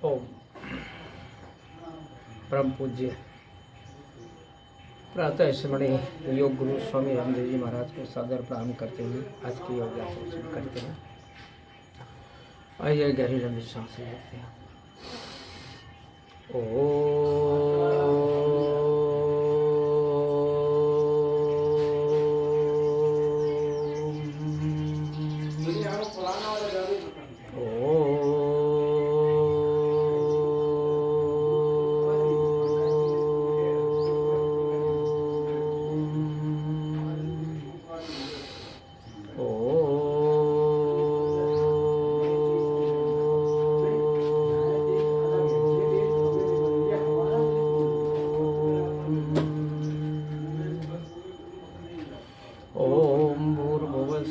ओम। परम पूज्य प्रातः स्मरणीय योग गुरु स्वामी रामदेव जी महाराज को सादर प्रणाम करते हुए आज की योग यात्रा शुरू करते हैं। आइए गहरी लंबी सांस लेते हैं।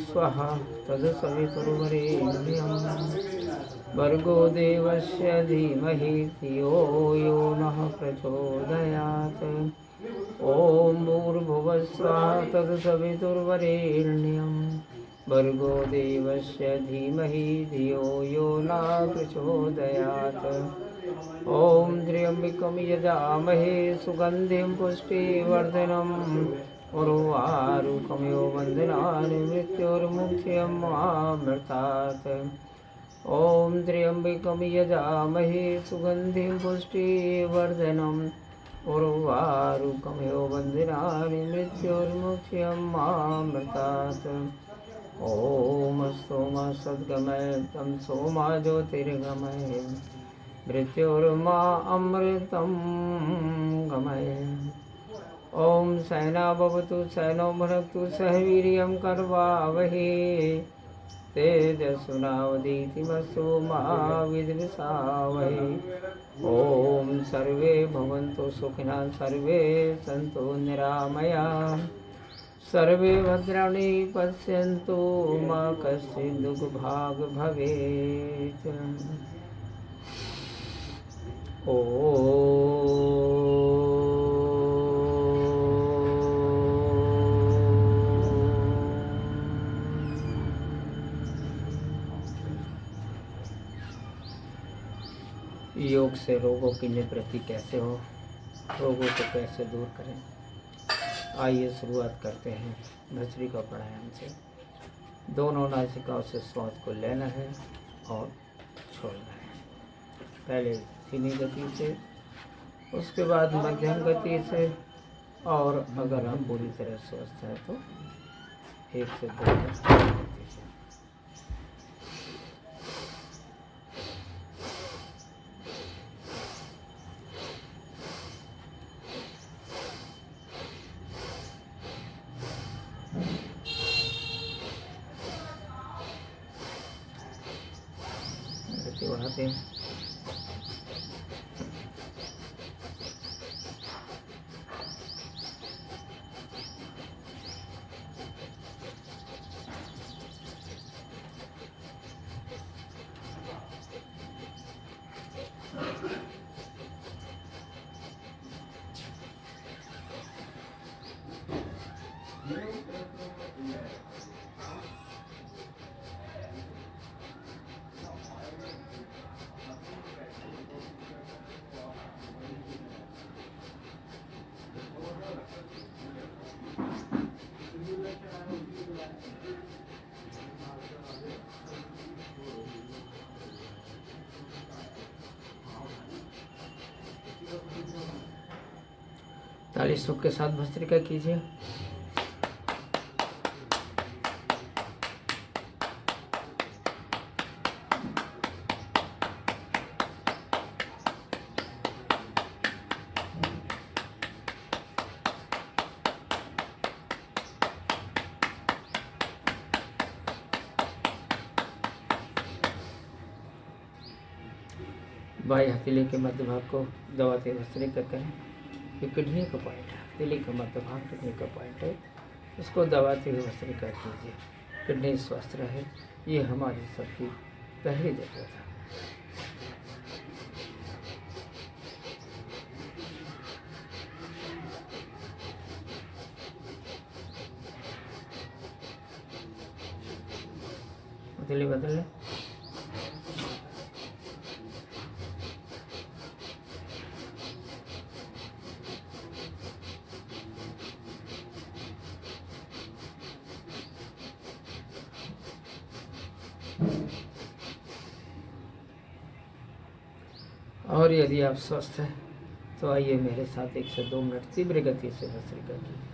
स्वाहा तत्सवितुर्वरेण्यं भर्गो देवस्य धीमहि धियो यो नः प्रचोदयात्। ॐ भूर्भुवः स्वः तत्सवितुर्वरेण्यं भर्गो देवस्य धीमहि धियो यो नः प्रचोदयात्। ॐ त्र्यम्बकं यजामहे सुगन्धिं पुष्टिवर्धनम् उर्वारुकमिव बन्धनानि मृत्युर्मुक्त्यमामृतात्। ॐ त्र्यम्बकं यजामहे सुगन्धिं पुष्टिवर्धनम् उर्वारुकमिव बन्धनानि मृत्युर्मुक्त्यमामृतात्। ॐ सोमा सद्गमय तं सोमा ज्योतिर्गमय मृत्युर्मा अमृतं गमय। ओम सहना भवतु सहनौ भुनक्तु सह वीर्यं करवावहे तेजस्विनावधीतमस्तु मा विद्विषावहे। ओम सर्वे भवन्तु सुखिनः सर्वे सन्तु निरामयाः सर्वे भद्राणि पश्यन्तु मा कश्चित् दुःखभाग् भवेत्। योग से रोगों की निवृत्ति कैसे हो, रोगों को कैसे दूर करें, आइए शुरुआत करते हैं भस्त्रिका प्राणायाम से। दोनों नासिकाओं से श्वास को लेना है और छोड़ना है। पहले धीमी गति से, उसके बाद मध्यम गति से, और अगर हम पूरी तरह स्वस्थ हैं तो 1 से 2 गति से। बढ़ाते हैं। ताली सुख के साथ भस्त्रिका कीजिए। बाएं हथेली के मध्य भाग को दबाते भस्त्रिका करें। ये किडनी का पॉइंट है, हथेली का मध्य भाग किडनी का पॉइंट है, इसको दबाते हुए भस्त्रिका कीजिए। किडनी स्वस्थ रहे, ये हमारी सबकी पहली जरूरत है। हथेली बदल लें। और यदि आप स्वस्थ हैं तो आइए मेरे साथ 1 से 2 मिनट तीव्र गति से भस्त्रिका कीजिए।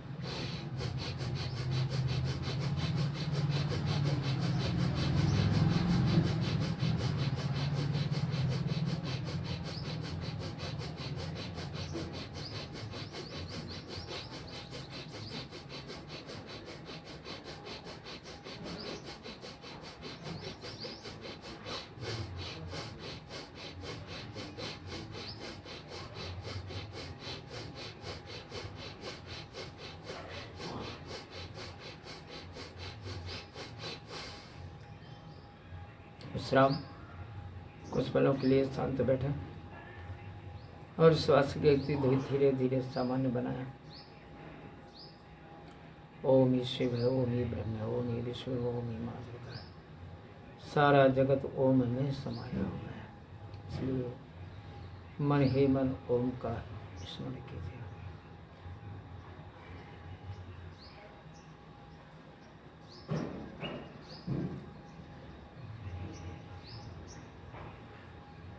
विश्राम। कुछ पलों के लिए शांत बैठे और श्वास की गति धीरे धीरे सामान्य बनाया। ओम ही शिव है, ओम ही ब्रह्म है, ओम ही विश्व है, ओम ही माँ दुर्गा है। सारा जगत ओम में समाया हुआ है, इसलिए मन ही मन ओम का स्मरण कीजिए।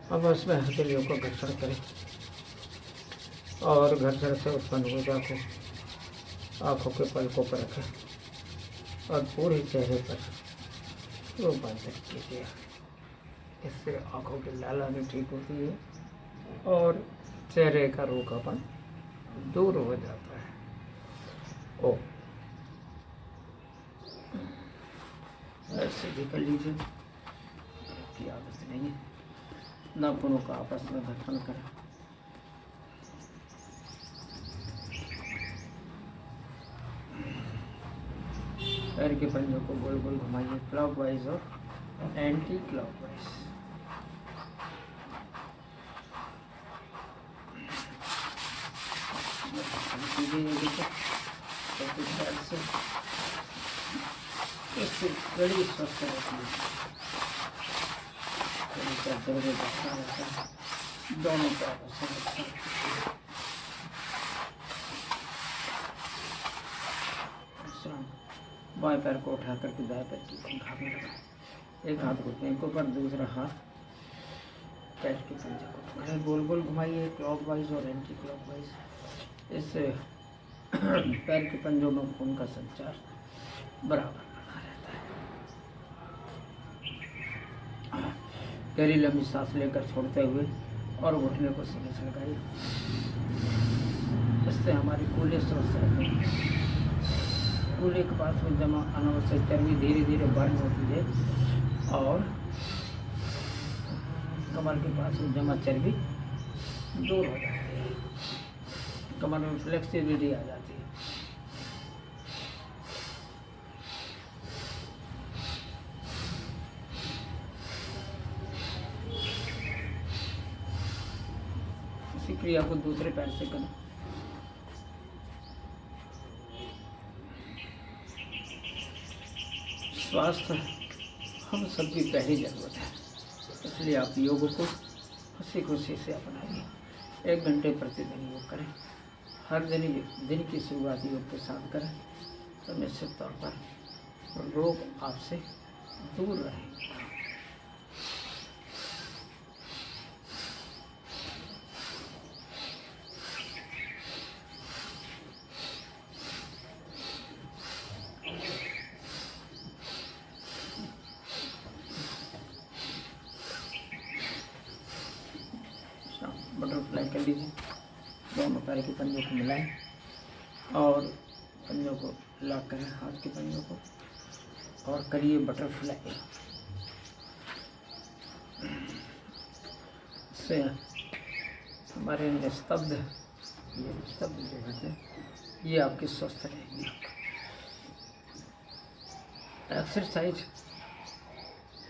अब उसमें हथेलियों को घर्षण करें और घर्षण से उत्पन्न ऊर्जा को आँखों के पलकों पर रखें और पूरे चेहरे पर रूपांतरित कीजिए। इससे आँखों की लाली ठीक होती है और चेहरे का रूखापन दूर हो जाता है। ओ ऐसे भी कर लीजिए, की आदत नहीं है। नाखूनों का आपस में घर्षण करें। पैर के पंजों को गोल गोल घुमाइए, क्लॉकवाइज और एंटी क्लॉकवाइज। इससे बड़ी स्वस्थ रहती है। दोनों तरफ से बाएं पैर को उठा करके दाएं पैर की पंखा में रखा। एक हाथ घुटने के ऊपर, दूसरा हाथ पैर के पंजे को पकड़े, गोल गोल घुमाइए, क्लॉकवाइज और एंटी क्लॉकवाइज। इससे पैर के पंजों में खून का संचार बराबर बना रहता है। गहरी लंबी सांस लेकर छोड़ते हुए और घुटने को सीने से लगाइए। इससे हमारी कूल्हे स्वस्थ रहते हैं। कूल्हे के पास में जमा अनावश्यक चर्बी धीरे धीरे बर्न होती है और कमर के पास में जमा चर्बी दूर हो जाती है। कमर में फ्लेक्सिबिलिटी आ जाती है। इसी क्रिया को दूसरे पैर से करें। स्वास्थ्य हम सबकी पहली जरूरत है, इसलिए आप योग को खुशी खुशी से अपनाइए। 1 घंटे प्रतिदिन योग करें। हर दिन की शुरुआत योग के साथ करें तो निश्चित तौर पर रोग आपसे दूर रहेंगे। बटरफ्लाई कर लीजिए। दोनों पैर के पंजों को मिलाएं और पंजों को लॉक करें, हाथ के पंजों को, और करिए बटरफ्लाई। इससे हमारे निस्तब्ध जो होते हैं ये आपके स्वस्थ रहेंगे। एक्सरसाइज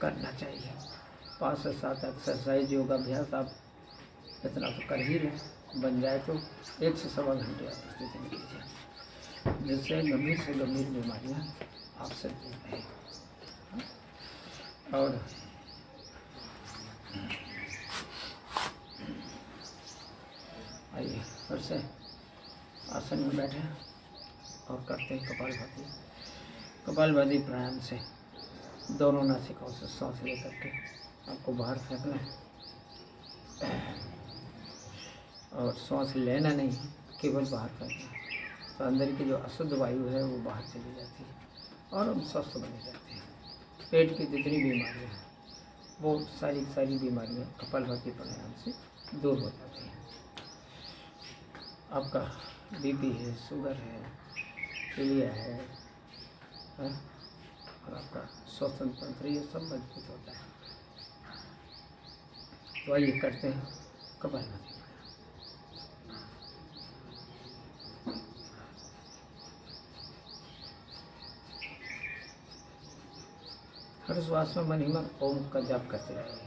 करना चाहिए। 5 से 7 एक्सरसाइज योगाभ्यास आप इतना तो कर ही लें, बन जाए तो 1 से सवा घंटे आप प्रतिदिन कीजिए, जिससे गंभीर से गंभीर बीमारियां आपसे दूर रहें। और आइए फिर से आसन में बैठे और करते हैं कपालभाति। कपालभाति प्राणायाम से दोनों नासिकाओं से सांस लेकर के आपको बाहर फेंकना है। और सांस लेना नहीं है, केवल बाहर करना है। तो अंदर की जो अशुद्ध वायु है वो बाहर चली जाती है और हम स्वस्थ बने जाते हैं। पेट की जितनी बीमारियाँ हैं वो सारी बीमारियाँ कपालभाति प्राणायाम से दूर हो जाती हैं। आपका बीपी है, शुगर है, पीलिया है, हाँ? और आपका श्वसन तंत्र ये सब मजबूत होता है। तो आइए करते हैं कपालभाति। हर श्वास में मन ही मन ओम का जाप करते रहिए।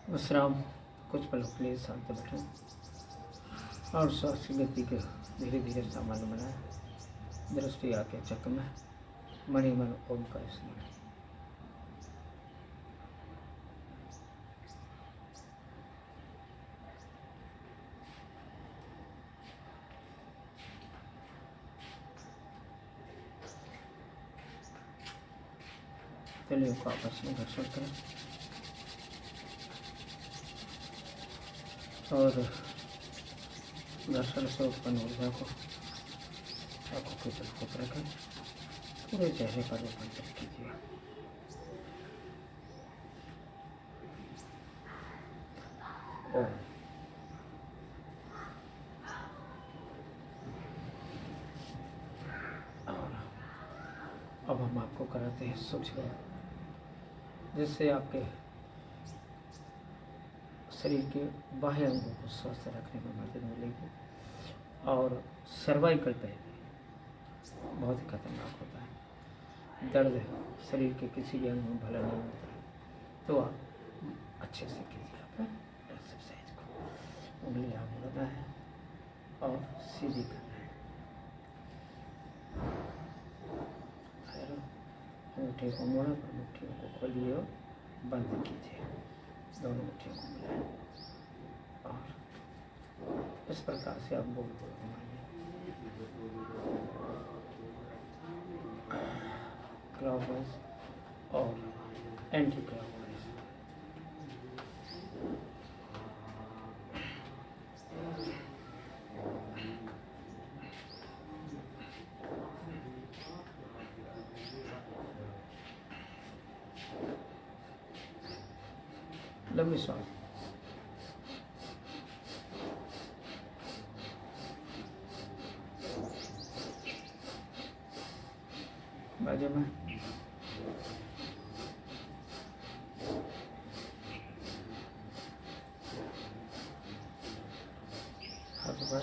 विश्राम, कुछ पलों के लिए शांत बैठें और श्वास की गति को धीरे धीरे सामान्य बनाएं। दृष्टि आके चक्र में मणि मन ओम का स्मरण। तलियों को आपस में घर्षण करें और घर्षण से उत्पन्न ऊर्जा को आंखों की तरफ रखें। पूरे चेहरे पर रूपांतरित कीजिए। ओम। और अब हम आपको कराते हैं सूक्ष्म, जिससे आपके शरीर के बाह्य अंगों को स्वस्थ रखने में मदद मिलेगी। और सर्वाइकल पेन बहुत ही खतरनाक होता है। दर्द शरीर के किसी भी अंग में भला नहीं होता है। तो आप अच्छे से कीजिए अपने एक्सरसाइज को। उंगलियां मोड़ना है और सीधी करना है। अंगूठे को मोड़ा और मुट्ठियों को खोलिए और बंद कीजिए। दोनों मुट्ठियों को मिलाएं और इस प्रकार से आप गोल गोल घुमाइए। क्लॉकवाइज और एंटी क्लॉकवाइज। लंबी सांस। बाजू में हाथ ऊपर।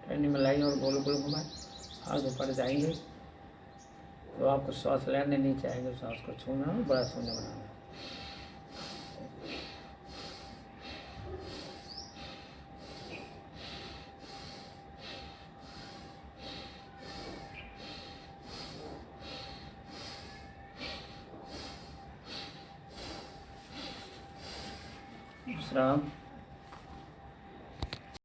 टहनी में लाइए और गोल गोल घुमाए। हाथ ऊपर जाएंगे तो आपको सांस लेने नहीं चाहेंगे, सांस को छूना और बड़ा शून्य बनाना। विश्राम।